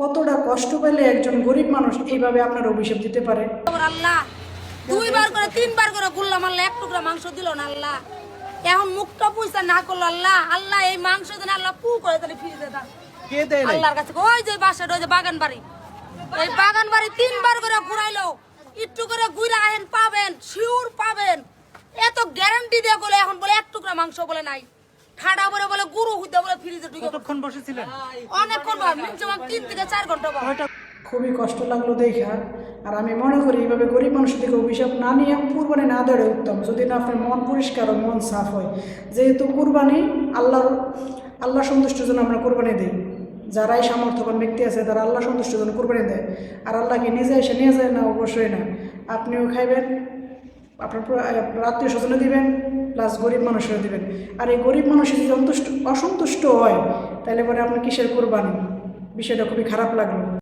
কতটা কষ্ট পেলে একজন গরিব মানুষ এইভাবে আপনার অভিশাপ দিতে পারে? আল্লাহ 2 বার করে 3 বার করে গুল্লা মারলে 1 টুকরা মাংস দিল না আল্লাহ। এখন মুখটা পয়সা না করলো আল্লাহ, আল্লাহ এই মাংস দেন আল্লাহ পু করে তাহলে ফিরে দেন কে দেয় নাই? আল্লাহর কাছে। ওই যে বাসাটা, ওই যে বাগান বাড়ি, এই বাগান বাড়ি 3 বার করে ঘুরাইলো, একটু করে ঘুরে আহেন পাবেন, শিওর পাবেন, এত গ্যারান্টি দিয়ে বলে এখন বলে 1 টুকরা মাংস বলে নাই, ঠাডা বলে বলে গুরু হইতে বলে ফ্রিজে ঢুকে। কতক্ষণ বসেছিলেন? অনেকক্ষণ, মিনিমাম 3 থেকে 4 ঘন্টা। খুবই কষ্ট লাগলো দেখা। আর আমি মনে করি এইভাবে গরিব মানুষের দিকে অভিশাপ না নিয়ে কুরবানি না দেওয়াই উত্তম, যদি না আপনার মন পরিষ্কার ও মন সাফ হয়। যেহেতু কুরবানি আল্লাহ সন্তুষ্টির জন্য আমরা কুরবানি দিই, যারাই সামর্থ্যবান ব্যক্তি আছে তারা আল্লাহ সন্তুষ্টির জন্য কুরবানি দেয়। আর আল্লাহকে নিজে এসে নিয়ে যায় না? অবশ্যই না। আপনিও খাইবেন, আপনার আত্মীয় স্বজনে দিবেন, প্লাস গরিব মানুষেরও দিবেন। আর এই গরিব মানুষ যদি অসন্তুষ্ট হয় তাহলে পরে আপনার কিসের কুরবানি? বিষয়টা খুবই খারাপ লাগলো।